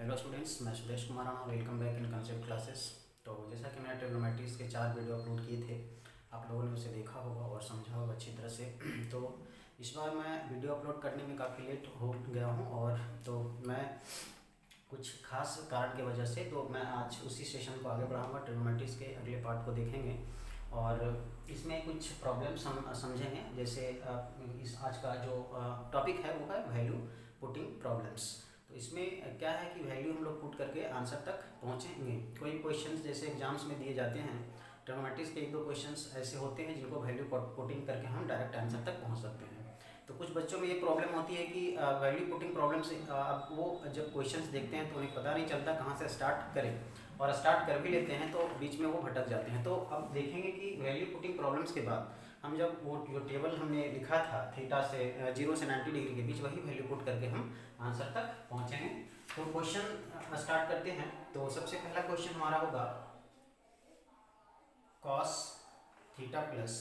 Hello students, मैं Sudesh Kumar Rana. Welcome back in concept classes. तो जैसा कि मैंने ट्रिग्नोमेट्रीज के 4 वीडियो अपलोड किए थे, आप लोगों ने उसे देखा होगा और समझा होगा अच्छी तरह से। तो इस बार मैं वीडियो अपलोड करने में काफ़ी लेट हो गया हूँ और तो मैं कुछ खास कारण की वजह से तो मैं आज उसी सेशन को आगे बढ़ाऊँगा। ट्रिग्नोमेट्रीज के अगले पार्ट को देखेंगे और इसमें कुछ प्रॉब्लम्स हम समझेंगे। जैसे इस आज का जो टॉपिक है वो है वैल्यू पुटिंग प्रॉब्लम्स। तो इसमें क्या है कि वैल्यू हम लोग पुट करके आंसर तक पहुँचेंगे। कोई क्वेश्चंस जैसे एग्जाम्स में दिए जाते हैं, ट्रिग्नोमेट्रीज के 1-2 क्वेश्चंस ऐसे होते हैं जिनको वैल्यू पुटिंग करके हम डायरेक्ट आंसर तक पहुँच सकते हैं। तो कुछ बच्चों में ये प्रॉब्लम होती है कि वैल्यू पुटिंग प्रॉब्लम से अब वो जब क्वेश्चंस देखते हैं तो उन्हें पता नहीं चलता कहाँ से स्टार्ट करें, और स्टार्ट कर भी लेते हैं तो बीच में वो भटक जाते हैं। तो अब देखेंगे कि वैल्यू पुटिंग प्रॉब्लम्स के बाद हम जब वो जो टेबल हमने लिखा था थीटा से 0 से 90 डिग्री के बीच, वही वैल्यू पुट करके हम आंसर तक पहुँचेंगे। तो क्वेश्चन स्टार्ट करते हैं। तो सबसे पहला क्वेश्चन हमारा होगा cos theta plus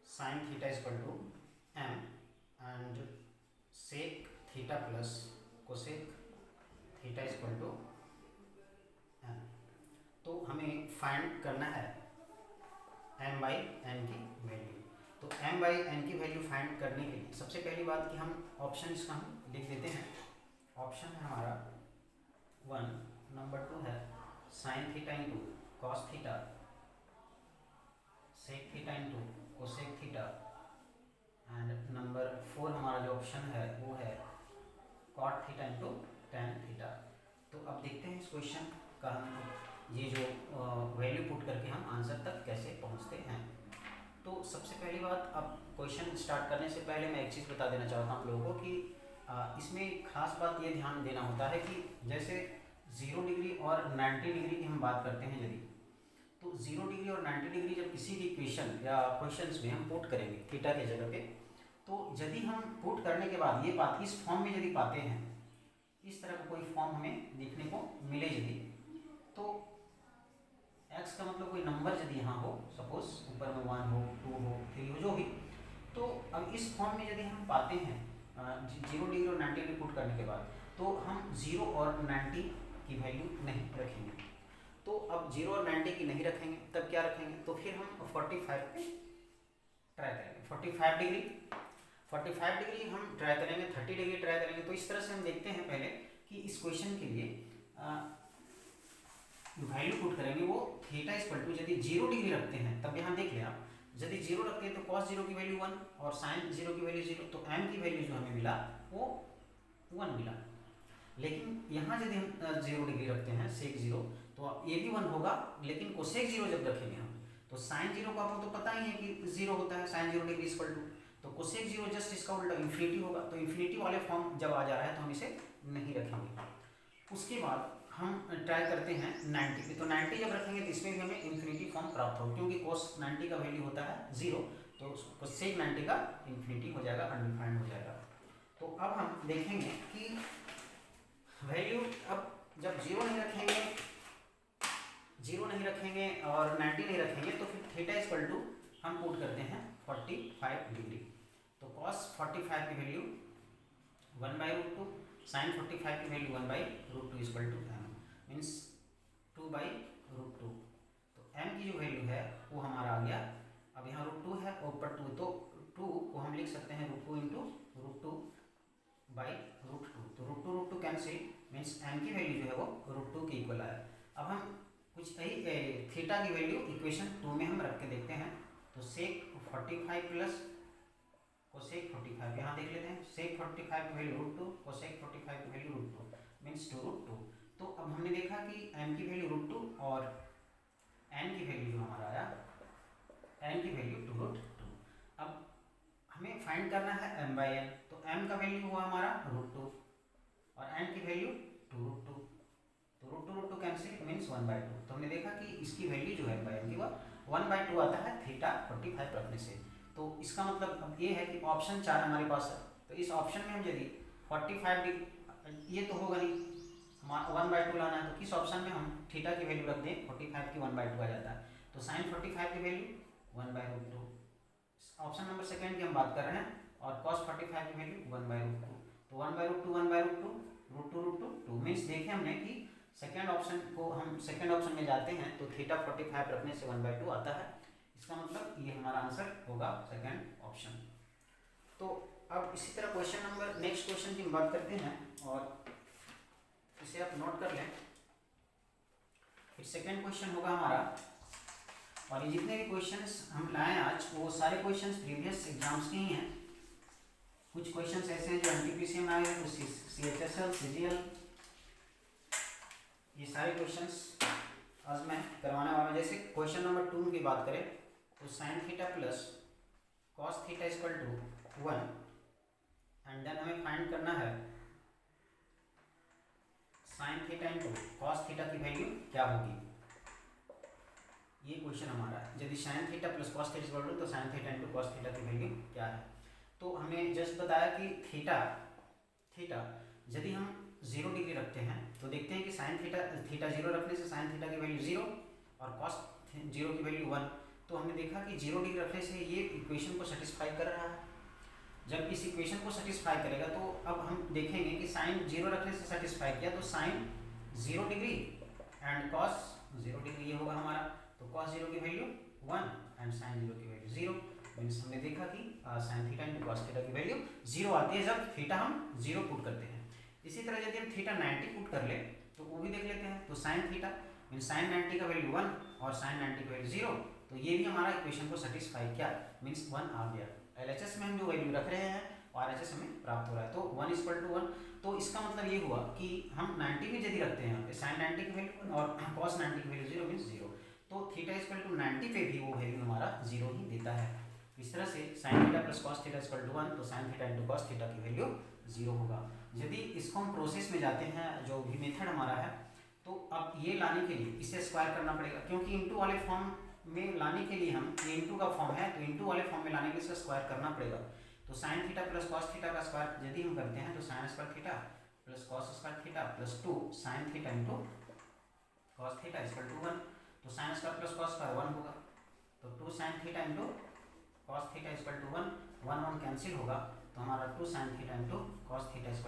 sine theta equal to m and sec theta plus cosec theta equal to m। तो हमें फाइंड करना है m बाई n की वैल्यू। तो m बाई n की वैल्यू फाइंड करने के लिए सबसे पहली बात कि हम ऑप्शन इसका हम लिख देते हैं। ऑप्शन है हमारा 1, नंबर 2 है sine theta into cos theta, sec theta into cosec theta, and number 4 हमारा जो ऑप्शन है वो है cot theta into tan theta. तो अब देखते हैं इस क्वेश्चन का हम ये जो वैल्यू पुट करके हम आंसर तक कैसे पहुंचते हैं। तो सबसे पहली बात, अब क्वेश्चन स्टार्ट करने से पहले मैं एक चीज़ बता देना चाहता हूँ आप लोगों को कि इसमें खास बात ये ध्यान देना होता है कि जैसे 0 डिग्री और 90 डिग्री की हम बात करते हैं यदि, तो 0 डिग्री और 90 डिग्री जब किसी भी इक्वेशन या क्वेश्चंस में हम पुट करेंगे थीटा के जगह पे, तो यदि हम पुट करने के बाद ये बात इस फॉर्म में यदि पाते हैं, इस तरह का कोई फॉर्म हमें देखने को मिले यदि, तो x का मतलब कोई नंबर यदि यहाँ हो, सपोज ऊपर में 1 हो, 2 हो, 3 हो, जो भी, तो अब इस फॉर्म में यदि हम पाते हैं 0 डिग्री और 90 डिग्री पुट करने के बाद, तो हम 0 और 90 की वैल्यू नहीं रखेंगे। तो अब 0 और 90 की नहीं रखेंगे, तब क्या रखेंगे? तो फिर हम 45 पे ट्राई करेंगे। 45 डिग्री हम ट्राई करेंगे, 30 डिग्री ट्राई करेंगे। तो इस तरह से हम देखते हैं पहले कि इस क्वेश्चन के लिए वैल्यू पुट करेंगे वो थीटा इक्वल टू, यदि 0 डिग्री रखते हैं तब यहाँ देख लें आप, यदि 0 रखते हैं तो cos 0 की वैल्यू 1 और sin 0 की वैल्यू 0, तो m की वैल्यू जो हमें मिला वो 1 मिला। लेकिन यहाँ यदि हम 0 डिग्री रखते हैं sec 0, तो ये भी 1 होगा, लेकिन कोसेक 0 जब रखेंगे हम, तो sin 0 को आपको तो पता ही है कि 0 होता है, sin 0 डिग्री इक्वल टू, तो कोसेक 0 जस्ट इसका उल्टा इन्फिनिटी होगा। तो इन्फिनिटी वाले फॉर्म जब आ जा रहा है तो हम इसे नहीं रखेंगे। उसके बाद हम ट्राई करते हैं 90 पे, तो 90 जब रखेंगे तो इसमें भी हमें इन्फिनिटी फॉर्म प्राप्त होगा, क्योंकि cos 90 का वैल्यू होता है 0, तो कोसेक 90 का इन्फिनिटी हो जाएगा, अनडिफाइंड हो जाएगा। तो अब हम देखेंगे कि वैल्यू अब जब 0 नहीं रखेंगे और 90 नहीं रखेंगे, तो फिर थीटा इक्वल टू हम पुट करते हैं 45 डिग्री। तो cos 45 की वैल्यू 1/√2, sin 45 की value 1/√2 equal to m, means 2/√2। तो m की जो वैल्यू है वो हमारा आ गया, अब यहाँ √2 है और ऊपर 2, तो 2 को हम लिख सकते हैं √2 इंटू √2 बाई √2। तो √2 कैंसिल, मीन्स m की वैल्यू जो है वो √2 के इक्वल आया। अब हम कुछ यही थीटा की वैल्यू इक्वेशन 2 में हम रख के देखते हैं। तो sec 45 प्लस कोसेक 45, यहाँ देख लेते हैं sec 45 की वैल्यू √2, कोसेक 45 की वैल्यू √2, मीन्स 2√2। तो अब हमने देखा कि m की वैल्यू √2 और n की वैल्यू जो हमारा आया, n की वैल्यू 2√2। अब हमें फाइंड करना है m/n, तो m का वैल्यू हुआ हमारा √2 और n की वैल्यू 2√2, तो √2 कैंसिल, मीन्स 1/2। तो हमने देखा कि इसकी वैल्यू जो है m की वह 1/2 आता है थीटा 45 रखने से। तो इसका मतलब अब ये है कि ऑप्शन 4 हमारे पास है, तो इस ऑप्शन में हम यदि 45 डिग्री, ये तो होगा नहीं, 1/2 लाना है, तो किस ऑप्शन में हम थीटा की वैल्यू रख दें 45 की 1/2 आ जाता है। तो sin 45 की वैल्यू 1/√2, ऑप्शन नंबर सेकेंड की हम बात कर रहे हैं, और cos 45 की वैल्यू 1/√2, तो 1/√2 1/√2 √2 मीन्स देखे हमने कि सेकेंड ऑप्शन को हम सेकेंड ऑप्शन में जाते हैं तो थीटा 45 रखने से 1/2 आता है। इसका मतलब ये हमारा आंसर होगा सेकेंड ऑप्शन। तो अब इसी तरह क्वेश्चन नंबर नेक्स्ट क्वेश्चन की बात करते हैं और इसे आप नोट कर लें। फिर सेकेंड क्वेश्चन होगा हमारा, और ये जितने भी क्वेश्चंस हम लाए आज वो सारे क्वेश्चंस प्रीवियस एग्जाम्स के ही हैं। कुछ क्वेश्चंस ऐसे हैं जो एनटीपीसी में आए हैं, कुछ सीएचएसएल, सीजीएल, ये सारे क्वेश्चंस आज मैं करवाने वाला हूँ। जैसे क्वेश्चन नंबर 2 की बात करें तो sine theta plus cos theta equal to 1 and then हमें फाइंड करना है sine theta into cos theta की वैल्यू क्या होगी। ये क्वेश्चन हमारा है। यदि sine theta plus cos theta equal to तो sine theta into cos theta की वैल्यू क्या है। तो हमने जस्ट बताया कि थीटा यदि हम 0 डिग्री रखते हैं तो देखते हैं कि साइन थीटा 0 रखने से साइन थीटा की वैल्यू 0 और कॉस 0 की वैल्यू 1। तो हमने देखा कि 0 डिग्री रखने से ये इक्वेशन को सेटिस्फाई कर रहा है। जब इस इक्वेशन को सेटिस्फाई करेगा तो अब हम देखेंगे कि साइन 0 रखने से सेटिस्फाई किया तो sine 0 degree and cos 0 degree ये होगा हमारा। तो कॉस 0 की वैल्यू 1 एंड साइन 0 की वैल्यू 0 मीन्स हमने देखा कि sign theta into cos theta की वैल्यू 0 आती है जब थीटा हम 0 पुट करते हैं। इसी तरह यदि हम थीटा 90 पुट कर ले तो वो भी देख लेते हैं। तो साइन थीटा मीन्स साइन 90 का वैल्यू 1 और साइन 90 की वैल्यू 0, तो ये भी हमारा इक्वेशन को सेटिस्फाई किया मीन्स 1 आ गया। एलएचएस में हम जो वैल्यू रख रहे हैं और आरएचएस हमें प्राप्त हो रहा है तो 1 = 1। तो इसका मतलब ये हुआ कि हम 90 भी यदि रखते हैं साइन 90 की वैल्यू और कॉस 90 की वैल्यू 0 मीन्स 0, तो थीटा = 90 पे भी वो वैल्यू हमारा 0 ही देता है। इस तरह से sign theta plus cos theta = 1 तो sine theta into cos theta की वैल्यू 0 होगा। यदि इसको हम प्रोसेस में जाते हैं जो भी मेथड हमारा है तो अब ये लाने के लिए इसे स्क्वायर करना पड़ेगा, क्योंकि इंटू वाले फॉर्म में लाने के लिए हम ये इंटू का फॉर्म है तो इंटू वाले फॉर्म में लाने के लिए इसे स्क्वायर करना पड़ेगा। तो sine theta plus cos theta का स्क्वायर यदि हम करते हैं तो sign square theta plus cos square theta plus 2 sign theta into cos theta = 1। तो sine square plus cos square 1 होगा, तो 2 sign theta into cos theta = 1 cancel होगा तो हमारा 2 sign theta into cos theta =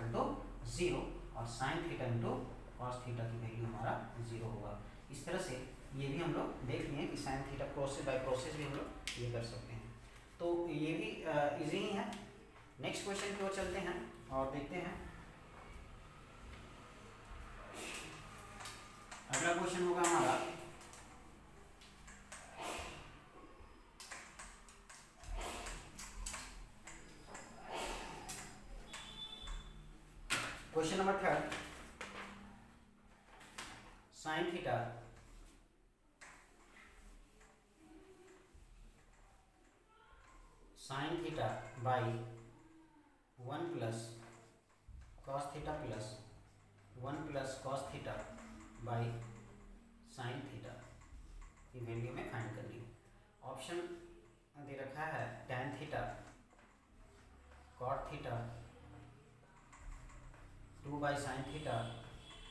0 और sign theta into cos theta की value हमारा 0 होगा। इस तरह से ये भी हम लोग देख लिए कि sine theta process by process भी हम लोग ये कर सकते हैं। तो ये भी इजी ही है। नेक्स्ट क्वेश्चन की ओर चलते हैं और देखते हैं। अगला क्वेश्चन होगा हमारा question number 3, sine theta by 1 plus cos theta plus 1 plus cos theta by sine theta की वैल्यू में फाइंड करनी है। ऑप्शन दे रखा है tan theta, cot theta, 2 by sine theta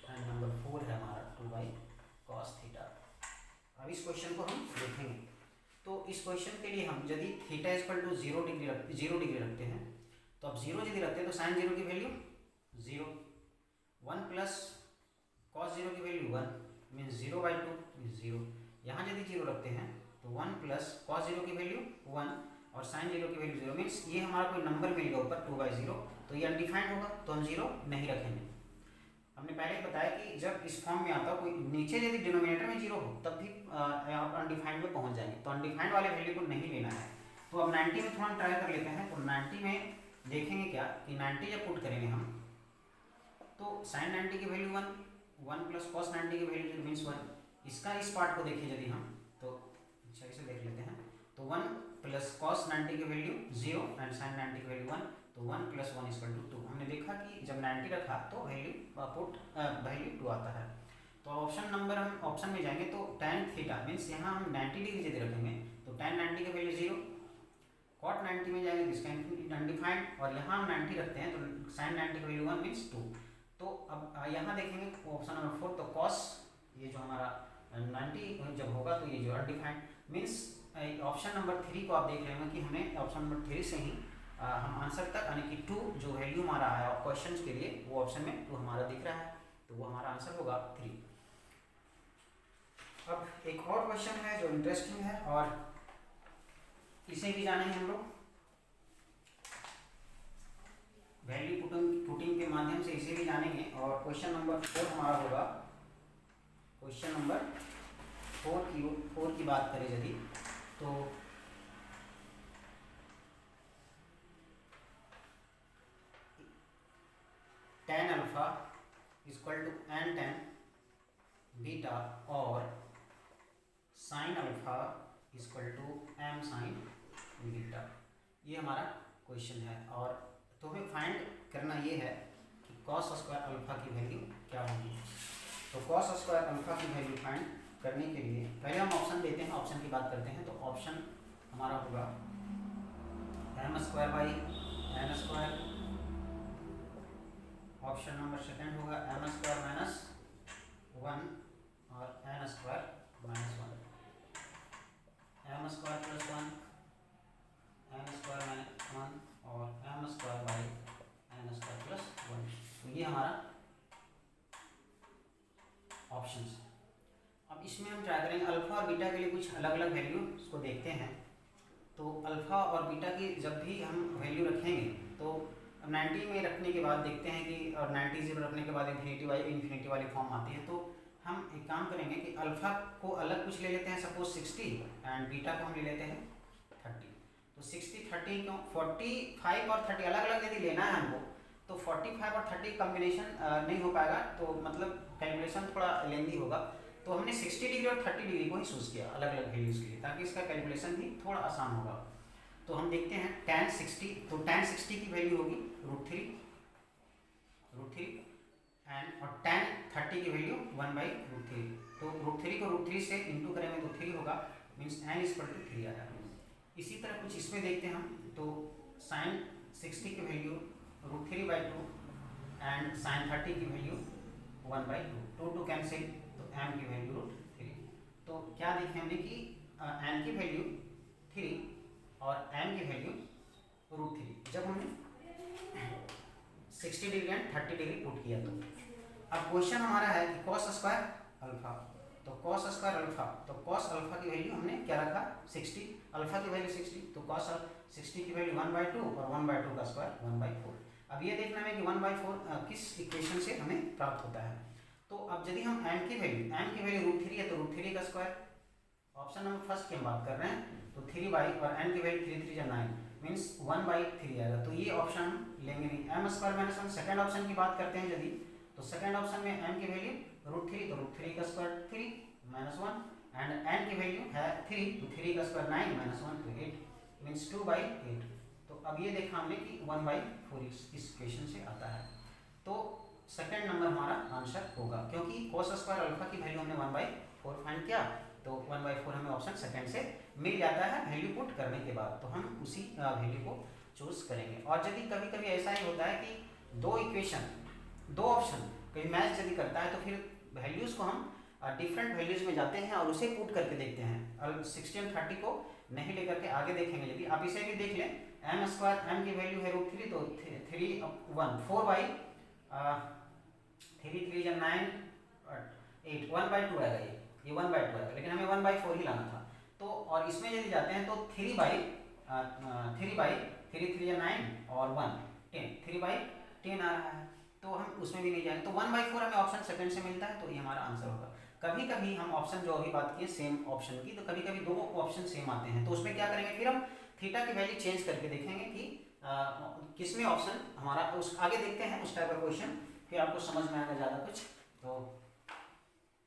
and number 4 है हमारा 2 बाई कॉस थीटा। अब इस क्वेश्चन को हम देखेंगे। तो इस क्वेश्चन के लिए हम यदि थीटा = 0 डिग्री रखते हैं तो अब 0 यदि रखते हैं तो साइन 0 की वैल्यू 0, 1 प्लस कॉस 0 की वैल्यू 1 मीन्स 0/2 मीन्स 0। यहाँ यदि 0 रखते हैं तो 1 प्लस कॉस 0 की वैल्यू 1 और साइन 0 की वैल्यू 0 मीन्स ये हमारा कोई नंबर मिलेगा ऊपर 2/0, तो ये अनडिफाइंड होगा तो हम 0 नहीं रखेंगे। हमने पहले ही बताया कि जब इस फॉर्म में आता कोई नीचे यदि डिनोमिनेटर में 0 हो तब भी आप अनडिफाइंड में पहुंच जाएंगे, तो अनडिफाइंड वाले वैल्यू को नहीं लेना है। तो अब 90 में थोड़ा ट्राई कर लेते हैं। तो 90 में देखेंगे क्या कि 90 जब पुट करेंगे हम तो साइन 90 की वैल्यू 1 प्लस कॉस 90 की वैल्यू 0 मीन्स 1। इसका इस पार्ट को देखिए यदि हम तो अच्छा इसे देख लेते हैं। तो 1 प्लस कॉस 90 की वैल्यू 0 एंड साइन 90 की वैल्यू 1, तो 1 + 1 = 2। हमने देखा कि जब 90 रखा तो वैल्यू 2 आता है। तो हम ऑप्शन में जाएंगे तो tan थीटा मीन्स यहाँ हम 90 डिग्री यदि रखेंगे तो tan 90 की वैल्यू 0, cot 90 में जाएंगे इसका अनडिफाइंड और यहाँ हम 90 रखते हैं तो साइन 90 की वैल्यू 1 मीन्स 2। तो अब यहाँ देखेंगे ऑप्शन नंबर 4 तो कॉस ये जो हमारा 90 जब होगा तो ये जो अनडिफाइंड मीन्स ऑप्शन नंबर 3 को आप देख रहे होंगे कि हमने ऑप्शन नंबर 3 से ही हम आंसर तक यानी कि 2 जो वैल्यू हमारा आया क्वेश्चन के लिए वो ऑप्शन में 2 हमारा दिख रहा है, तो वो हमारा आंसर होगा 3। अब एक और क्वेश्चन है जो इंटरेस्टिंग है और इसे भी जानेंगे हम लोग, वैल्यू पुटिंग के माध्यम से इसे भी जानेंगे। और क्वेश्चन नंबर 4 हमारा होगा, क्वेश्चन नंबर 4 की बात करें यदि तो tan alpha equal to n tan beta और sin alpha equal to m sin beta, ये हमारा क्वेश्चन है। और तो हमें फाइंड करना ये है कि cos स्क्वायर अल्फा की वैल्यू क्या होगी। तो cos स्क्वायर अल्फा की वैल्यू फाइंड करने के लिए पहले हम ऑप्शन देते हैं, ऑप्शन की बात करते हैं। तो ऑप्शन हमारा होगा m square by n square, option number second होगा m स्क्वायर माइनस 1 और n square minus 1, m square plus 1 n square minus 1 और m square by n square plus 1। तो ये हमारा ऑप्शंस। अब इसमें हम ट्राई करेंगे अल्फा और बीटा के लिए कुछ अलग अलग वैल्यू उसको देखते हैं। तो अल्फा और बीटा की जब भी हम वैल्यू रखेंगे तो 90 में रखने के बाद देखते हैं कि और 90 0 रखने के बाद इन्फिनिटी वाली फॉर्म आती है। तो हम एक काम करेंगे कि अल्फा को अलग कुछ ले लेते हैं, सपोज 60 एंड बीटा को हम ले लेते हैं 30। तो 60 30 क्यों, 45 और 30 अलग अलग यदि लेना है हमको तो 45 और 30 कॉम्बिनेशन नहीं हो पाएगा, तो मतलब कैलकुलेशन थोड़ा लेंदी होगा। तो हमने 60 डिग्री और 30 डिग्री को ही चूज़ किया अलग अलग वैल्यूज़ के लिए, ताकि इसका कैलकुलेशन भी थोड़ा आसान होगा। तो हम देखते हैं tan 60, तो tan 60 की वैल्यू होगी √3 एंड और tan 30 की वैल्यू 1/√3। तो √3 को √3 से इंटू करेंगे तो 3 होगा, मीन्स n = 3 आया। इसी तरह कुछ इसमें देखते हैं हम, तो sin 60 की वैल्यू √3/2 एंड sin 30 की वैल्यू 1/2, 2 कैंसिल, तो m की वैल्यू √3। तो क्या देखें हमने कि n की वैल्यू 3 और m की वैल्यू √3 जब हमने 60 डिग्री एंड 30 डिग्री पुट किया। तो अब क्वेश्चन हमारा है कि cos स्क्वायर अल्फा, तो cos स्क्वायर अल्फा, तो cos अल्फा की वैल्यू हमने क्या रखा 60, अल्फा की वैल्यू 60, तो cos 60 की वैल्यू 1/2 और 1/2 का स्क्वायर 1/4। अब ये देखना है कि 1/4 किस इक्वेशन से हमें प्राप्त होता है। तो अब यदि हम m की वैल्यू √3 है तो √3 का स्क्वायर, ऑप्शन नंबर फर्स्ट की हम बात कर रहे हैं, तो 3 बाई और n की वैल्यू 3 3 9 मीन्स 1/3 आएगा। तो ये ऑप्शन लेंगे नहीं। m square minus 1 second option की बात करते हैं यदि, तो सेकेंड ऑप्शन में m की वैल्यू √3, तो √3 का स्क्वायर 3 माइनस 1 एंड n की वैल्यू है 3, तो 3 का स्क्वायर 9 माइनस 1 तो 8 मीन्स 2/8। तो अब ये देखा हमने कि 1/4 इस इक्वेशन से आता है। तो सेकेंड नंबर हमारा आंसर होगा, क्योंकि cos स्क्वायर अल्फा की वैल्यू हमने 1/4 फाइंड किया, तो 1/4 हमें ऑप्शन सेकंड से मिल जाता है वैल्यू पुट करने के बाद, तो हम उसी वैल्यू को चूज करेंगे। और यदि कभी कभी ऐसा ही होता है कि दो इक्वेशन दो ऑप्शन कहीं मैच यदि करता है तो फिर वैल्यूज़ को हम डिफरेंट वैल्यूज़ में जाते हैं और उसे पुट करके देखते हैं। 60 और 30 को नहीं लेकर के आगे देखेंगे। यदि आप इसे भी देख लें, m स्क्वायर m की वैल्यू है √3, तो 3 1 4/3 3 9 8 1/2 आएगा, ये 1/2 आएगा, लेकिन हमें 1/4 ही लाना था। तो और इसमें यदि जाते हैं तो 3/3 3 9 और 1 10 3/10 आ रहा है, तो हम उसमें भी नहीं जाएंगे। तो 1/4 हमें ऑप्शन सेकंड से मिलता है, तो ये हमारा आंसर होगा। कभी कभी हम ऑप्शन जो अभी बात किए सेम ऑप्शन की, तो कभी कभी दो ऑप्शन सेम आते हैं, तो उसमें क्या करेंगे फिर हम थीटा की वैल्यू चेंज करके देखेंगे कि किसमें ऑप्शन हमारा, उस आगे देखते हैं उस टाइप का क्वेश्चन, फिर आपको समझ में आएगा ज़्यादा कुछ। तो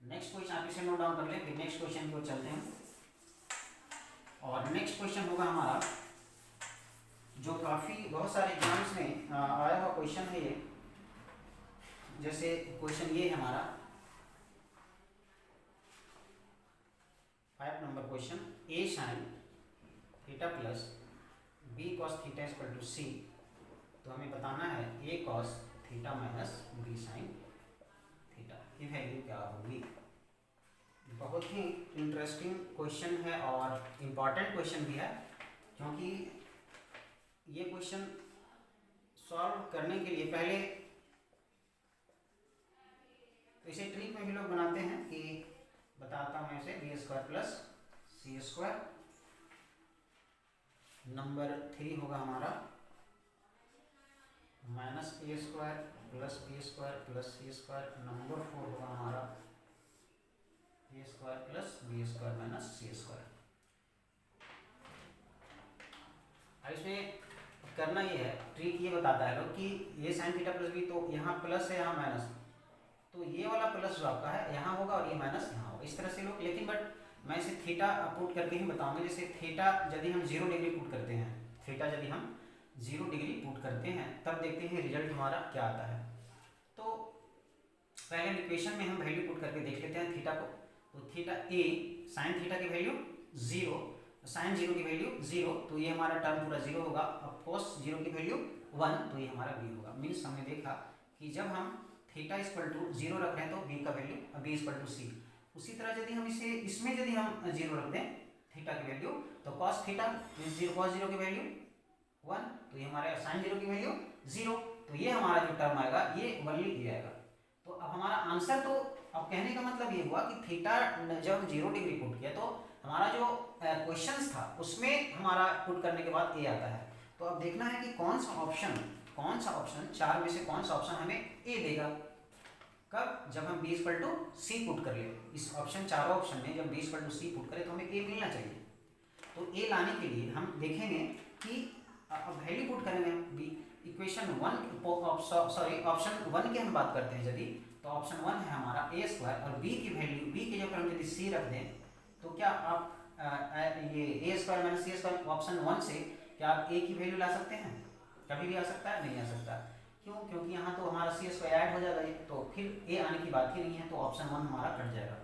नेक्स्ट क्वेश्चन आप इसे नोट डाउन कर लें, फिर नेक्स्ट क्वेश्चन की ओर चलते हैं। और नेक्स्ट क्वेश्चन होगा हमारा जो काफ़ी बहुत सारे एग्जाम्स में आया हुआ क्वेश्चन है ये। जैसे क्वेश्चन ये है हमारा 5 number question, a sin theta plus b cos theta equal to c। तो हमें बताना है a cos theta minus b sin theta की वैल्यू क्या होगी। बहुत ही इंटरेस्टिंग क्वेश्चन है और इम्पॉर्टेंट क्वेश्चन भी है, क्योंकि ये क्वेश्चन सॉल्व करने के लिए पहले तो इसे ट्रिक में भी लोग बनाते हैं कि बताता हूँ मैं इसे B square plus C square, number 3 होगा हमारा minus A square plus B square plus C square, number 4 होगा हमारा A square plus B square minus C square. अब इसमें करना ये है, ट्रिक ये बताता है लोग कि ये साइन थीटा प्लस बी, तो यहाँ प्लस है यहाँ माइनस, तो ये वाला प्लस जो आपका है यहाँ होगा और ये माइनस यहाँ होगा, इस तरह से लोग। लेकिन बट मैं इसे थीटा पुट करके ही बताऊंगा। जैसे थीटा यदि हम 0 डिग्री पुट करते हैं, थीटा यदि हम 0 डिग्री पुट करते हैं तब देखते हैं रिजल्ट हमारा क्या आता है। तो पहले इक्वेशन में हम वैल्यू पुट करके देख लेते हैं थीटा को। तो थीटा ए साइन थीटा की वैल्यू 0, साइन 0 की वैल्यू 0, तो ये हमारा टर्म पूरा 0 होगा। अब कोस 0 की वैल्यू 1, तो ये हमारा बी होगा। मीन्स हमने देखा कि जब हम थीटा इक्वल टू 0 रख रहे हैं तो बी का वैल्यू बी इक्वल टू सी। उसी तरह यदि हम इसे इसमें यदि हम 0 रख दें थीटा की वैल्यू, तो कॉस थीटा मीन्स 0, कॉस 0 की वैल्यू 1, तो ये हमारा साइन 0 की वैल्यू 0, तो ये हमारा जो टर्म आएगा ये वैल्यू ये आएगा। तो अब हमारा आंसर, तो अब कहने का मतलब ये हुआ कि थीटा जब हम 0 डिग्री पुट किया तो हमारा जो क्वेश्चन था उसमें हमारा पुट करने के बाद ए आता है। तो अब देखना है कि कौन सा ऑप्शन 4 में से कौन सा ऑप्शन हमें ए देगा। कब? जब हम B equal to C put कर ले। इस ऑप्शन, चारों ऑप्शन में जब B equal to C put करें तो हमें ए मिलना चाहिए। तो ए लाने के लिए हम देखेंगे कि अब वैल्यू पुट करेंगे बी इक्वेशन 1, सॉरी ऑप्शन 1 की हम बात करते हैं यदि, तो ऑप्शन 1 है हमारा ए स्क्वायर, और बी की वैल्यू, बी के जगह हम यदि सी रख दें तो क्या आप ये ए square minus C square option 1 से क्या आप ए की वैल्यू ला सकते हैं? कभी भी आ सकता है? नहीं आ सकता। क्यों? क्योंकि यहाँ तो हमारा सी स्क्वायर ऐड हो जाएगा ये, तो फिर ए आने की बात ही नहीं है, तो ऑप्शन 1 हमारा कट जाएगा।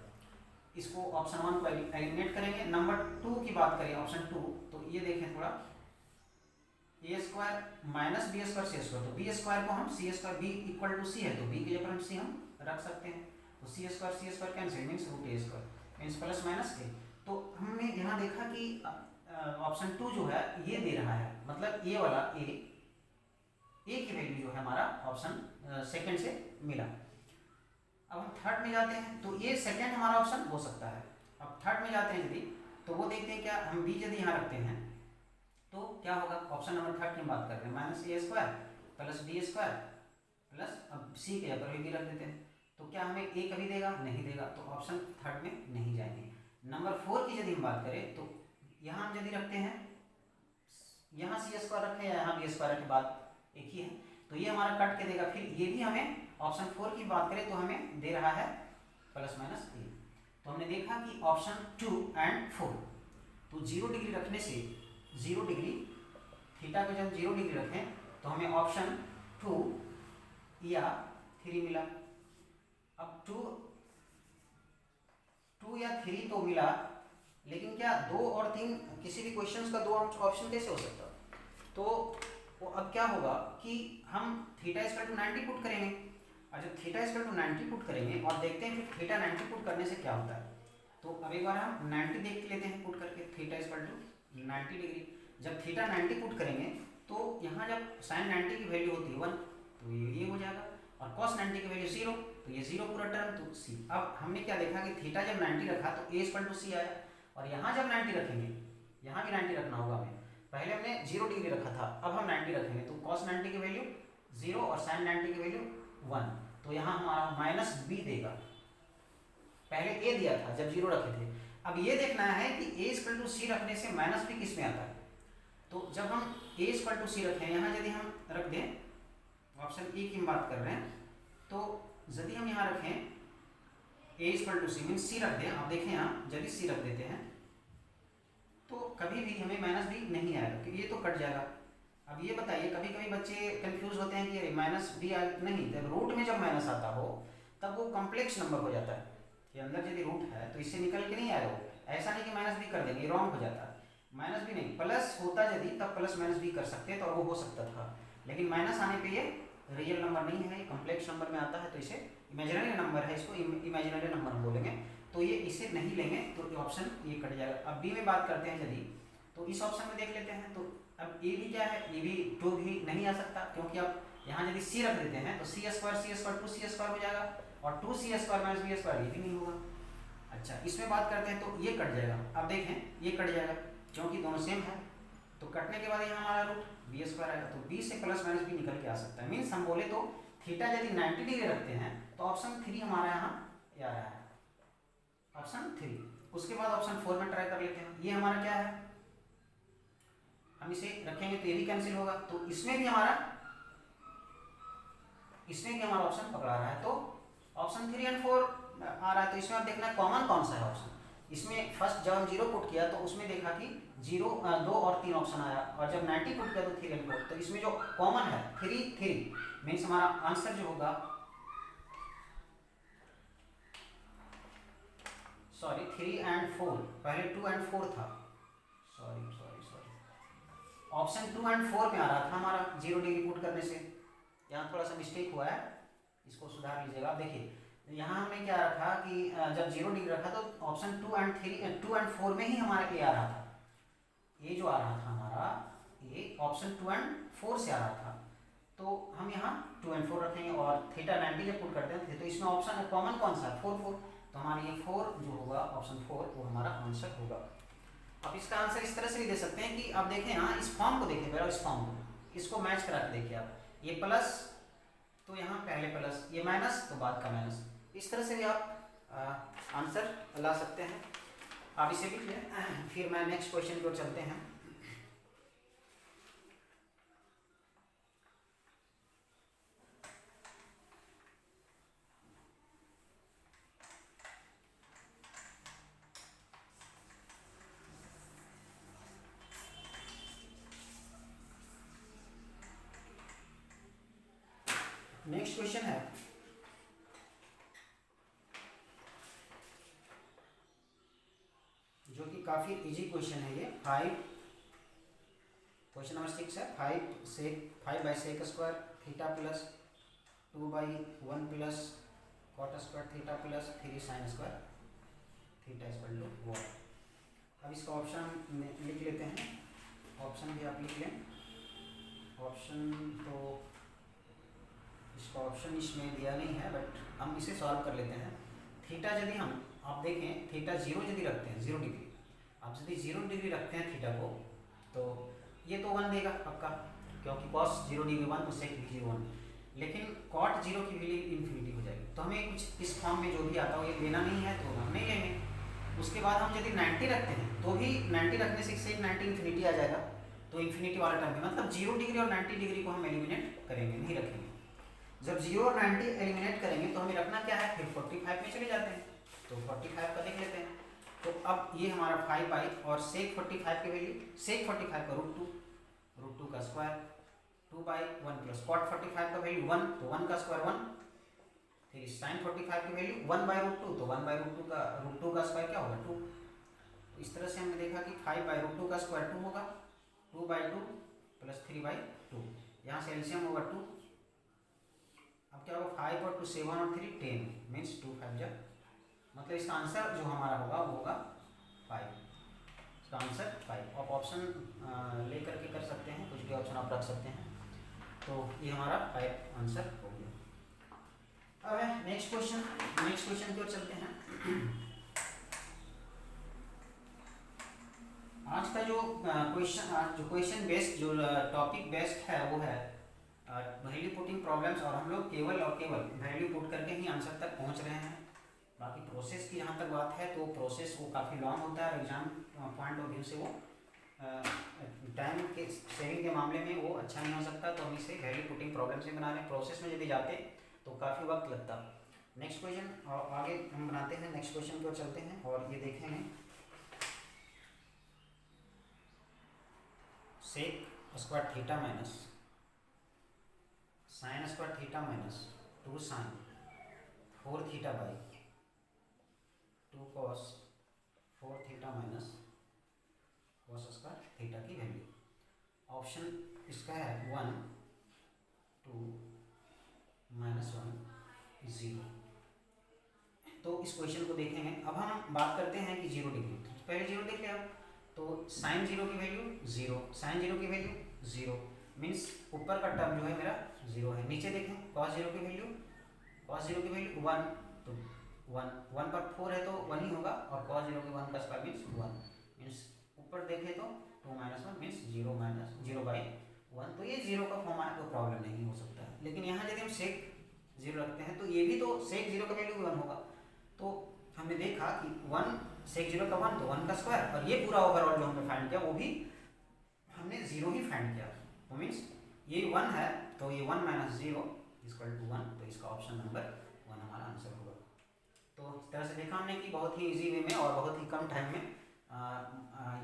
इसको ऑप्शन 1 को एलिमिनेट करेंगे। नंबर 2 की बात करें, ऑप्शन 2, तो ये देखें थोड़ा, ए स्क्वायर माइनस बी स्क्वायर सी स्क्वायर, तो बी स्क्वायर को हम सी स्क्वायर, बी इक्वल टू सी है तो बी की जगह हम सी हम रख सकते हैं, तो सी स्क्वायर कैंसिल मीन्स रूट ए स्क्वायर मीन्स प्लस माइनस ए। तो हमने यहाँ देखा कि ऑप्शन 2 जो है ये दे रहा है, मतलब ये वाला ए की वैल्यू जो है हमारा ऑप्शन सेकंड से मिला। अब हम थर्ड में जाते हैं, तो ये सेकंड हमारा ऑप्शन हो सकता है। अब थर्ड में जाते हैं यदि, तो वो देखते हैं क्या हम बी यदि यहाँ रखते हैं तो क्या होगा। ऑप्शन नंबर 3 की हम बात करते हैं, minus A square plus B square plus, अब सी के जगह भी रख देते हैं, तो क्या हमें ए कभी देगा? नहीं देगा, तो ऑप्शन थर्ड में नहीं जाएंगे। नंबर 4 की यदि हम बात करें, तो यहाँ हम यदि रखते हैं, यहाँ सी स्क्वायर रखें या यहाँ बी स्क्वायर रखें, बात एक ही है, तो ये हमारा कट के देगा। फिर ये भी हमें ऑप्शन 4 की बात करें तो हमें दे रहा है प्लस माइनस ए। तो हमने देखा कि ऑप्शन 2 एंड 4, तो 0 डिग्री रखने से, 0 डिग्री थीटा को जब 0 डिग्री रखें तो हमें ऑप्शन 2 या 3 मिला। अब 2 या 3 तो मिला, लेकिन क्या 2 और 3 किसी भी क्वेश्चन का 2 ऑप्शन कैसे हो सकता? तो वो अब क्या होगा कि हम थीटा इक्वल टू 90 पुट करेंगे, और जब थीटा इक्वल टू 90 पुट करेंगे और देखते हैं फिर थीटा 90 पुट करने से क्या होता है। तो अब एक बार हम 90 देख लेते हैं पुट करके, थीटा इक्वल टू 90 डिग्री। जब थीटा 90 पुट करेंगे तो यहाँ जब साइन 90 की वैल्यू होती है 1, तो ये हो जाएगा, और कॉस 90 की वैल्यू 0, तो ये 0 पूरा टर्म, तो सी। अब हमने क्या देखा कि थीटा जब 90 रखा तो ए इक्वल टू सी आया, और यहाँ जब 90 रखेंगे, यहाँ भी 90 रखना होगा हमें। पहले हमने 0 डिग्री रखा था, अब हम 90 रखेंगे, तो cos 90 की वैल्यू 0 और sin 90 की वैल्यू 1, तो यहाँ हमारा माइनस बी देगा। पहले ए दिया था जब 0 रखे थे। अब ये देखना है कि a इक्वल टू सी रखने से माइनस बी किस में आता है। तो जब हम a इक्वल टू सी रखें, यहाँ यदि हम रख दें, ऑप्शन ए की हम बात कर रहे हैं, तो यदि हम यहाँ रखें a equal to C means C रख दें, आप देखें यहाँ यदि सी रख देते हैं तो कभी भी हमें माइनस बी नहीं आएगा, क्योंकि ये तो कट जाएगा। अब ये बताइए, कभी कभी बच्चे कंफ्यूज होते हैं कि माइनस बी नहीं, जब रूट में जब माइनस आता हो तब वो कॉम्प्लेक्स नंबर हो जाता है, कि अंदर यदि रूट है तो इससे निकल के नहीं आएगा वो। ऐसा नहीं कि माइनस बी कर देंगे, रॉन्ग हो जाता है। माइनस बी नहीं, प्लस होता यदि तब प्लस माइनस बी कर सकते तो वो हो सकता था, लेकिन माइनस आने पे ये रियल नंबर नहीं है, ये कॉम्प्लेक्स नंबर में आता है, तो इसे इमेजिनरी नंबर है, इसको इमेजिनरी नंबर हम बोलेंगे, तो ये इसे नहीं लेंगे, तो ऑप्शन ये कट जाएगा। अब बी में बात करते हैं यदि, तो इस ऑप्शन में देख लेते हैं, तो अब ये भी क्या है, ये भी 2 भी नहीं आ सकता, क्योंकि अब यहाँ यदि c रख देते हैं तो c स्क्वायर 2c स्क्वायर हो जाएगा, और 2c square minus b square ये भी नहीं होगा। अच्छा, इसमें बात करते हैं तो ये कट जाएगा। अब देखें ये कट जाएगा क्योंकि दोनों सेम है, तो कटने के बाद यहाँ हमारा रूट बी स्क्वायर आएगा, तो बी से प्लस माइनस बी निकल के आ सकता है। मीन्स हम बोले तो थीटा यदि 90 डिग्री रखते हैं तो ऑप्शन 3 हमारा यहाँ आ रहा है, ऑप्शन 3। उसके बाद ऑप्शन 4 में ट्राई कर लेते हैं। ये हमारा क्या है, हम इसे रखेंगे तो ये भी कैंसिल होगा, तो इसमें भी हमारा ऑप्शन पकड़ा रहा है, तो ऑप्शन 3 एंड 4 आ रहा है। तो इसमें आप देखना कॉमन कौन सा है ऑप्शन। इसमें फर्स्ट जब हम 0 पुट किया तो उसमें देखा कि 0, 2 और 3 ऑप्शन आया, और जब 90 पुट किया तो 3 एंड 4। तो इसमें जो कॉमन है 3 मीन्स हमारा आंसर जो होगा, सॉरी 3 एंड 4, पहले 2 एंड 4 था, सॉरी ऑप्शन 2 एंड 4 में आ रहा था हमारा 0 डिग्री पुट करने से। यहाँ थोड़ा सा मिस्टेक हुआ है, इसको सुधार लीजिएगा। आप देखिए यहाँ हमने क्या रखा कि जब 0 डिग्री रखा तो ऑप्शन 2 एंड 4 में ही हमारा ए आ रहा था। ये जो आ रहा था हमारा, ये ऑप्शन 2 एंड 4 से आ रहा था, तो हम यहाँ 2 एंड 4 रखेंगे, और थीटा 90 जब पुट करते हैं तो इसमें ऑप्शन कॉमन कौन सा है, 4, तो हमारा ये 4 जो होगा ऑप्शन 4 वो हमारा आंसर होगा। अब इसका आंसर इस तरह से भी दे सकते हैं कि आप देखें यहाँ इस फॉर्म को देखें, पहले इस फॉर्म को, इसको मैच करा के देखिए आप, ये प्लस तो यहाँ पहले प्लस, ये माइनस तो बाद का माइनस, इस तरह से भी आप आंसर ला सकते हैं। आप इसे भी फिर मैं नेक्स्ट क्वेश्चन की ओर चलते हैं। नेक्स्ट क्वेश्चन है जो कि काफी इजी क्वेश्चन है। ये 5 क्वेश्चन नंबर 6 है। 5 by sec square theta plus 2 by 1 plus cot square theta plus 3 sine square theta equal to 1। अब इसका ऑप्शन लिख लेते हैं, ऑप्शन भी आप लिख लें। ऑप्शन तो इसका ऑप्शन इसमें दिया नहीं है, बट हम इसे सॉल्व कर लेते हैं। थीटा यदि हम आप देखें थीटा 0 यदि रखते हैं 0 डिग्री, आप यदि 0 डिग्री रखते हैं थीटा को, तो ये तो 1 देगा पक्का, क्योंकि कॉस 0 डिग्री 1 तो सेक भी 0 1, लेकिन कॉट 0 की वैल्यू इन्फिनिटी हो जाएगी। तो हमें कुछ इस फॉर्म में जो भी आता हो ये लेना नहीं है, तो हम नहीं लेंगे। उसके बाद हम यदि 90 रखते हैं तो भी 90 रखने से सेक 90 इन्फिनिटी आ जाएगा, तो इन्फिनिटी वाला टर्म है, मतलब 0 डिग्री और 90 डिग्री को हम एलिमिनेट करेंगे, नहीं रखेंगे। जब 0 और 90 एलिमिनेट करेंगे तो हमें रखना क्या है, फिर 45 में चले जाते हैं, तो 45 का देख लेते हैं। तो अब ये हमारा 5 बाई और सेक 45 की वैल्यू, सेक 45 का रूट टू का स्क्वायर 2 बाई 1 प्लस कॉट 45 का वैल्यू 1, तो 1 का स्क्वायर 1, फिर साइन 45 की वैल्यू 1 बाई रूट 2, तो 1 बाई रूट टू का स्क्वायर क्या होगा 2। तो इस तरह से हमने देखा कि 5 बाई रूट 2 का स्क्वायर 2 होगा, 2 बाई 2 प्लस 3 बाई 2, यहाँ से एलसीएम होगा 2। अब क्या होगा 5 और 2 7 और 3 10, मीन्स 2 5 जा, मतलब इसका आंसर जो हमारा होगा वो होगा 5। इसका आंसर 5। आप ऑप्शन ले करके कर सकते हैं, कुछ भी ऑप्शन आप रख सकते हैं। तो ये हमारा 5 आंसर हो गया। अब है नेक्स्ट क्वेश्चन की ओर चलते हैं। आज का जो क्वेश्चन बेस्ड जो टॉपिक बेस्ड है वो है वैल्यू पुटिंग प्रॉब्लम्स, और हम लोग केवल वैल्यू पुट करके ही आंसर तक पहुंच रहे हैं। बाकी प्रोसेस की जहाँ तक बात है तो प्रोसेस वो काफ़ी लॉन्ग होता है, और एग्जाम पॉइंट ऑफ व्यू से वो टाइम के सेविंग के मामले में वो अच्छा नहीं हो सकता, तो हम इसे वैल्यू पुटिंग प्रॉब्लम से बना रहे हैं। प्रोसेस में यदि जाते तो काफ़ी वक्त लगता। नेक्स्ट क्वेश्चन आगे हम बनाते हैं, नेक्स्ट क्वेश्चन की ओर चलते हैं और ये देखेंगे sec square theta minus sine square theta minus 2 sine 4 theta by 2 cos 4 theta minus cos square theta की वैल्यू। ऑप्शन इसका है 1 2 -1 0। तो इस क्वेश्चन को देखेंगे। अब हम बात करते हैं कि 0 डिग्री, तो पहले 0 देख लिया, तो साइन जीरो की वैल्यू जीरो, साइन जीरो की वैल्यू जीरो, मीन्स ऊपर का टर्म जो है मेरा जीरो है। नीचे देखें कॉस जीरो की वैल्यू, कॉस जीरो की वैल्यू वन, तो वन, वन पर फोर है तो वन ही होगा, और कॉस जीरो की वन का स्क्वायर मीन्स वन, मीन्स ऊपर देखें तो two minus one means zero minus zero by one. तो ये जीरो का फॉर्म आया कोई प्रॉब्लम नहीं हो सकता है। लेकिन यहाँ यदि हम सेक जीरो रखते हैं तो ये भी तो सेक जीरो का वैल्यू वन होगा। तो हमने देखा कि वन सेक जीरो का वन तो वन का स्क्वायर, और ये पूरा ओवरऑल जो हमने फाइंड किया वो भी हमने जीरो ही फाइंड किया। तो मीन्स ये वन है तो ये one minus zero equal to one, तो इसका ऑप्शन नंबर वन हमारा आंसर होगा। तो इस तरह से देखा हमने कि बहुत ही इजी वे में और बहुत ही कम टाइम में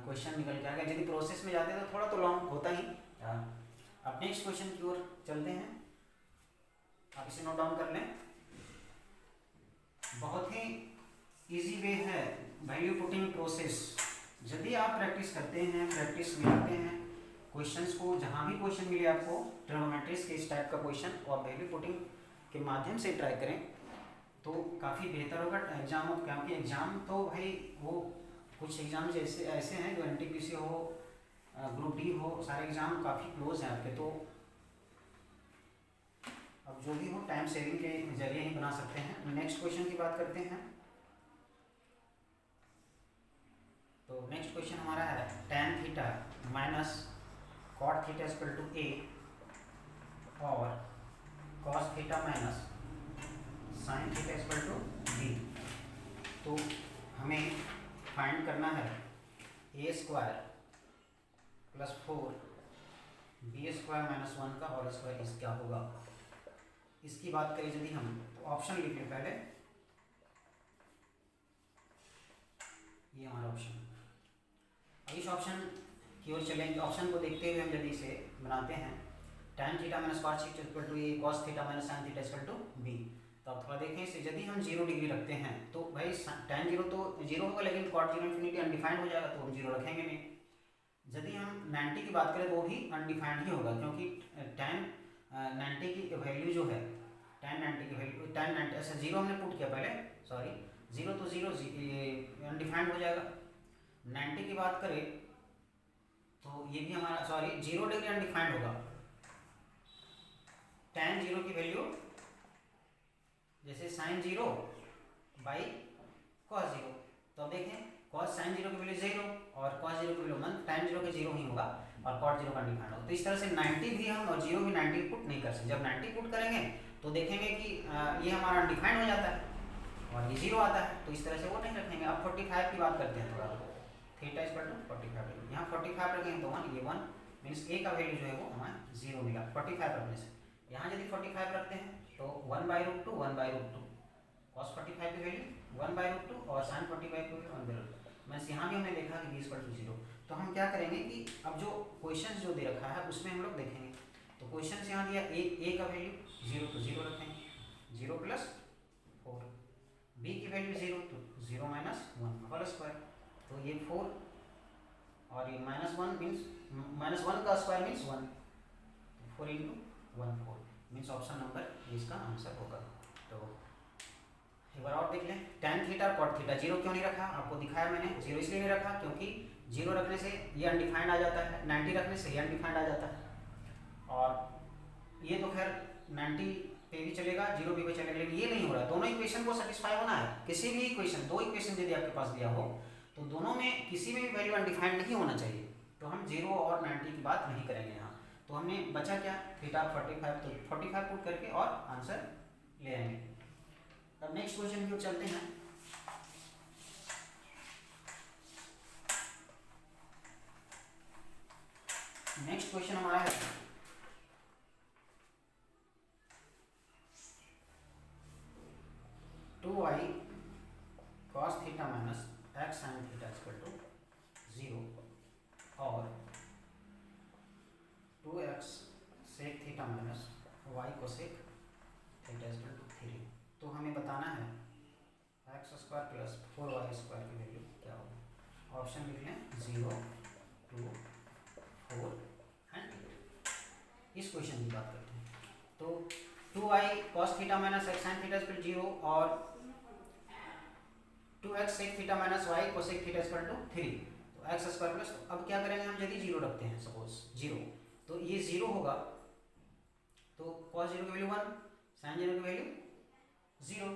क्वेश्चन निकल के आ गया। यदि प्रोसेस में जाते हैं तो थोड़ा तो लॉन्ग होता ही। अब नेक्स्ट क्वेश्चन की ओर चलते हैं, आप इसे नोट डाउन कर लें। बहुत ही इजी वे है वैल्यू पुटिंग प्रोसेस। यदि आप प्रैक्टिस करते हैं, प्रैक्टिस में आते हैं क्वेश्चंस को, जहाँ भी क्वेश्चन मिले आपको ट्रिग्नोमेट्रिक्स के इस टाइप का क्वेश्चन, और वैल्यू पुटिंग के माध्यम से ट्राई करें तो काफ़ी बेहतर होगा एग्जाम हो। क्योंकि एग्जाम तो भाई वो कुछ एग्जाम जैसे ऐसे हैं जो NTPC हो, ग्रुप डी हो, सारे एग्जाम काफ़ी क्लोज हैं आपके। तो अब जो भी हो टाइम सेविंग के जरिए ही बना सकते हैं। नेक्स्ट क्वेश्चन की बात करते हैं। तो नेक्स्ट क्वेश्चन हमारा है tan theta minus cot theta equal to a और cos theta minus sine theta equal to b। तो हमें फाइंड करना है a square plus four B square minus one का और स्क्वायर इस क्या होगा। इसकी बात करें यदि हम तो ऑप्शन लिख लें पहले, ये हमारा ऑप्शन। अब इस ऑप्शन की ओर चलेंगे। ऑप्शन को देखते हुए हम यदि इसे बनाते हैं tan theta minus cot theta equal to A, cos theta minus sine theta equal to B. तो अब थोड़ा देखें इसे, यदि हम 0 डिग्री रखते हैं तो भाई tan जीरो तो जीरो होगा, लेकिन cot जीरो इन्फिनिटी अनडिफाइंड हो जाएगा तो हम जीरो रखेंगे नहीं। यदि हम 90 की बात करें तो वो भी अनडिफाइंड ही होगा, क्योंकि tan 90 की वैल्यू जो है, tan 90 की वैल्यू tan 90 ऐसा जीरो हमने पुट किया पहले, सॉरी जीरो तो जीरो अनडिफाइंड हो जाएगा। 90 की बात करें तो ये भी हमारा सॉरी 0 डिग्री अनडिफाइंड होगा। tan जीरो की वैल्यू जैसे sine zero by cos zero, तो अब देखें कॉस साइन जीरो की वैल्यू जीरो और कॉस जीरो की वैल्यू वन, tan जीरो के जीरो ही होगा और कॉट जीरो का अनडिफाइंड होगा। तो इस तरह से 90 भी हम और जीरो भी 90 पुट नहीं कर सकते। जब 90 पुट करेंगे तो देखेंगे कि ये हमारा अनडिफाइंड हो जाता है और ये जीरो आता है, तो इस तरह से वो नहीं रखेंगे। अब 45 की बात करते हैं थोड़ा, थीटा इक्वल टू 45, यहाँ 45 रखेंगे तो वन, ये वन मीन्स ए का वैल्यू जो है वो हमें जीरो मिला 45 रखने से। यहाँ यदि 45 रखते हैं तो 1/√2 1/√2 cos 45 की वैल्यू 1/√2 और sin 45 की वैल्यू 1/√2। मीन्स यहाँ भी हमने देखा कि b इक्वल टू जीरो। तो हम क्या करेंगे कि अब जो क्वेश्चन जो दे रखा है उसमें हम लोग देखेंगे। तो क्वेश्चन यहाँ दिया a का वैल्यू जीरो तो जीरो रखेंगे, जीरो प्लस फोर, b की वैल्यू जीरो तो zero minus one whole square, तो ये फोर और ये minus one means minus one का square means one, four into one four means option number इसका आंसर होगा। तो एक बार और देख लें, tan थीटा और cot थीटा जीरो क्यों नहीं रखा, आपको दिखाया मैंने। जीरो इसलिए नहीं रखा क्योंकि जीरो रखने से ये अनडिफाइंड आ जाता है, 90 रखने से ये अनडिफाइंड आ जाता है, और ये तो खैर 90 पे भी चलेगा, जीरो पे भी चलेगा, लेकिन ये नहीं हो रहा। दोनों इक्वेशन को सेटिस्फाई होना है। किसी भी इक्वेशन, दो इक्वेशन यदि आपके पास दिया हो तो दोनों में किसी में भी वैल्यू अनडिफाइंड नहीं होना चाहिए। तो हम जीरो और 90 की बात नहीं करेंगे यहाँ। तो हमने बचा क्या, थीटा 45, तो 45 पुट करके और आंसर ले आएंगे। अब नेक्स्ट क्वेश्चन की ओर चलते हैं। नेक्स्ट क्वेश्चन हमारा है 2y cos theta minus x sin theta equal to 0 और 2x sec theta minus y cosec theta equal to 3। तो हमें बताना है x square plus 4y square की वैल्यू क्या होगी। ऑप्शन लिख लें 0, 2, 4 एंड 8। इस क्वेश्चन की बात करते हैं। तो 2y cos theta minus x sin theta equal to 0 और 2x sec theta minus y cosec theta equal to 3। तो तो एक्स स्क्वायर प्लस, अब क्या करेंगे हम, यदि जीरो रखते हैं सपोज जीरो, तो ये जीरो होगा, तो कॉस जीरो की वैल्यू 1, साइन जीरो की वैल्यू 0,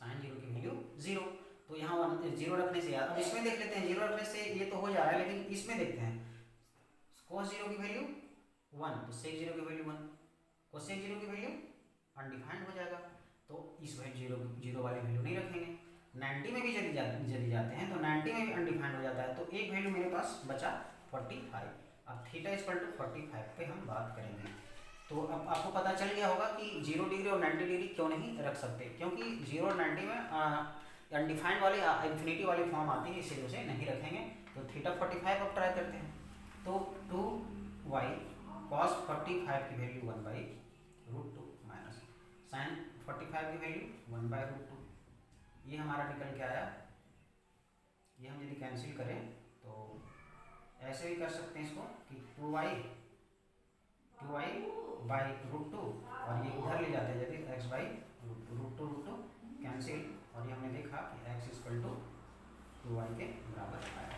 साइन जीरो की वैल्यू 0। तो यहाँ 1 जीरो रखने से, यार अब इसमें देख लेते हैं, जीरो रखने से ये तो हो जा रहा है, लेकिन इसमें देखते हैं कॉस जीरो की वैल्यू 1, तो सेक जीरो की वैल्यू 1, कोसेक जीरो की वैल्यू अनडिफाइंड हो जाएगा, तो इस वैल्यू जीरो वाली वैल्यू नहीं रखेंगे। 90 में भी यदि जाते हैं तो 90 में भी अनडिफाइंड हो जाता है, तो एक वैल्यू मेरे पास बचा 45। अब थीटा इज इक्वल टू 45 पे हम बात करेंगे। तो अब आपको पता चल गया होगा कि 0 डिग्री और 90 डिग्री क्यों नहीं रख सकते, क्योंकि 0 और 90 में अनडिफाइंड वाली इन्फिनिटी वाली फॉर्म आती है, इसीलिए उसे नहीं रखेंगे। तो थीटा 45 अब ट्राई करते हैं, तो 2y cos 45 की वैल्यू 1/√2 माइनस साइन 45 की वैल्यू 1/√2, ये हमारा निकल के आया। ये हम यदि कैंसिल करें तो ऐसे भी कर सकते हैं इसको कि 2y √2, और ये उधर ले जाते हैं यदि x/√2 कैंसिल, और ये हमने देखा कि x = 2y के बराबर आया।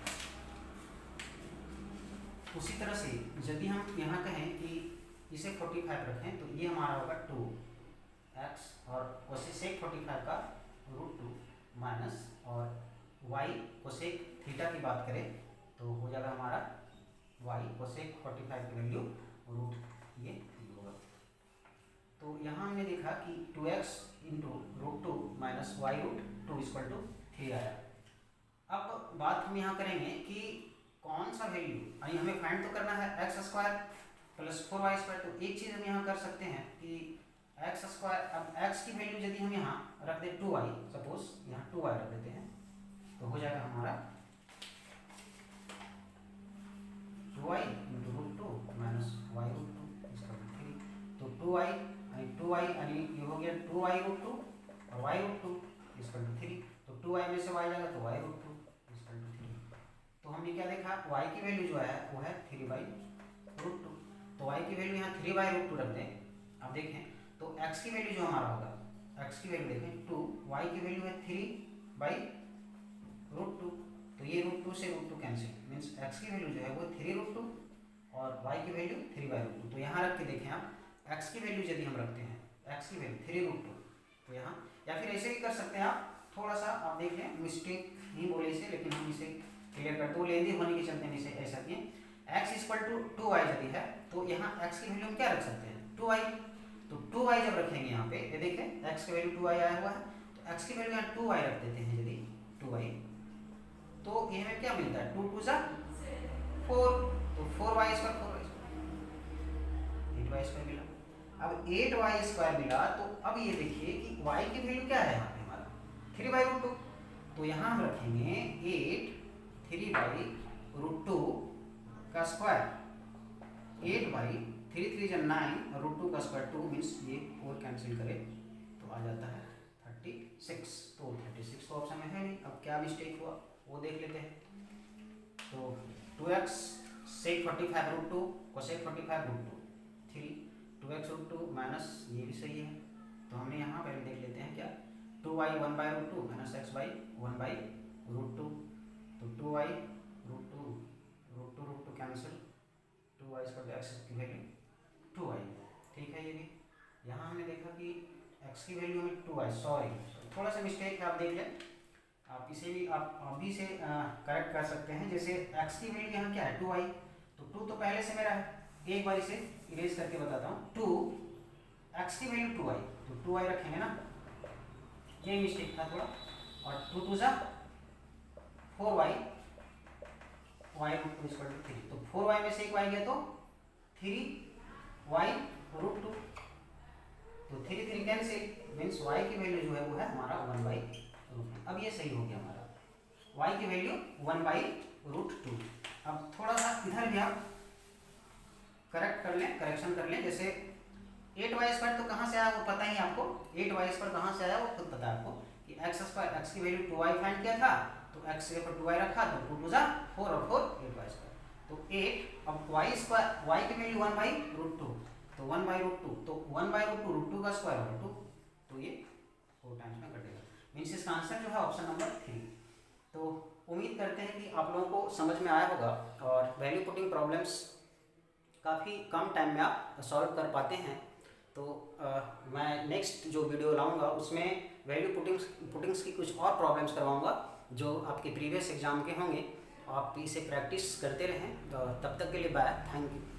उसी तरह से यदि हम यहाँ कहें कि इसे 45 रखें, तो ये हमारा होगा 2x, और कोसेक 45 का √2 माइनस, और y कोसेक थीटा की बात करें तो हो जाएगा हमारा y कोसेक 45 की वैल्यू ये होगा। तो यहाँ हमने देखा कि 2x × √2 माइनस y√2 = 3 आया। अब बात हम यहाँ करेंगे कि कौन सा वैल्यू, हमें फाइंड तो करना है x² प्लस 4y²। तो एक चीज़ हम यहाँ कर सकते हैं कि x², अब x की वैल्यू यदि हम यहाँ रख दें 2y, सपोज यहाँ 2y रख देते हैं, तो हो जाएगा हमारा 2y × √2 माइनस y√2 = 3। तो 2y यानी ये हो गया 2y√2 और y√2 = 3। तो 2y में से y जाएगा तो y√2 = 3। तो हमने क्या देखा, y की वैल्यू जो है वो है 3/√2। तो y की वैल्यू यहाँ 3/√2 रख दें। अब देखें तो x की वैल्यू जो हमारा होगा, x की वैल्यू देखें 2, y की वैल्यू है 3/√2, तो ये √2 से √2 कैंसिल, मीन्स x की वैल्यू जो है वो 3√2 और y की वैल्यू 3/√2। तो यहाँ रख के देखें आप, x की वैल्यू यदि हम रखते हैं, x की वैल्यू 3√2, तो यहाँ, या फिर ऐसे भी कर सकते हैं आप, थोड़ा सा आप देख लें, मिस्टेक नहीं बोले इसे, लेकिन हम इसे क्लियर करते हुए लेंदी होने के चलते हैं इसे ऐसा किए। x = 2y यदि है, तो यहाँ x की वैल्यू हम क्या रख सकते हैं, 2y। तो 2y जब रखेंगे यहाँ पे, ये देखें x की वैल्यू 2y आया हुआ है, तो x की वैल्यू यहाँ 2y रख देते हैं यदि 2y, तो ये हमें क्या मिलता है, 2 × 2 = 4, तो 4y² 8y² मिला। अब 8y² मिला, तो अब ये देखिए कि y की वैल्यू क्या है यहाँ पे हमारा 3/√2, तो यहाँ हम रखेंगे 8 3/√2 का स्क्वायर, 8/3 3 = 9 और √2 का स्क्वायर 2, मीन्स ये 4 कैंसिल करें तो आ जाता है 36। तो 36 तो ऑप्शन में है नहीं। अब क्या मिस्टेक हुआ वो देख लेते हैं। तो 2x sec 45√2 cosec 45√2 3, 2x√2 minus, ये भी सही है। तो हमने यहाँ पहले देख लेते हैं क्या, 2y 1/√2 माइनस x/1/√2, तो 2y √2 कैंसिल, 2y = x की वैल्यू 2y, ठीक है। ये भी यहाँ हमने देखा कि x की वैल्यू हमें 2y, सॉरी थोड़ा सा मिस्टेक है, आप देख लें, आप इसे भी आप भी से करेक्ट कर सकते हैं। जैसे x की वैल्यू यहाँ क्या है 2y, तो 2 तो पहले से मेरा है, एक बार इसे इरेज करके बताता हूँ। 2 x की वैल्यू 2y, तो 2y रखेंगे ना, ये मिस्टेक था थोड़ा, और 2 × 2 = 4y y√2 = 3, तो 4y में से एक y गया तो 3y√2, तो 3 3 कैंसिल, मीन्स y की वैल्यू जो है वो है हमारा 1/√2। अब ये सही हो गया हमारा, y की वैल्यू 1/√2। अब थोड़ा सा इधर भी आप करेक्ट कर लें, करेक्शन कर लें। जैसे 8y² तो कहाँ से आया वो पता ही आपको, 8y² कहाँ से आया वो खुद पता है आपको कि x की वैल्यू 2y फाइंड किया था, तो x के ऊपर 2y रखा, तो 2 × 2 = 4 और 4 8y², तो 8। अब y की वैल्यू 1/√2, तो 1/√2, तो 1/√2 √2 का स्क्वायर होगा 2, तो ये 4 टाइम्स में कटेगा, मीन्स इसका आंसर जो है ऑप्शन नंबर 3। तो उम्मीद करते हैं कि आप लोगों को समझ में आया होगा और वैल्यू पुटिंग प्रॉब्लम्स काफ़ी कम टाइम में आप सॉल्व कर पाते हैं। तो मैं नेक्स्ट जो वीडियो लाऊंगा उसमें वैल्यू पुटिंग्स की कुछ और प्रॉब्लम्स करवाऊंगा जो आपके प्रीवियस एग्जाम के होंगे। आप इसे प्रैक्टिस करते रहें। तब तक के लिए बाय, थैंक यू।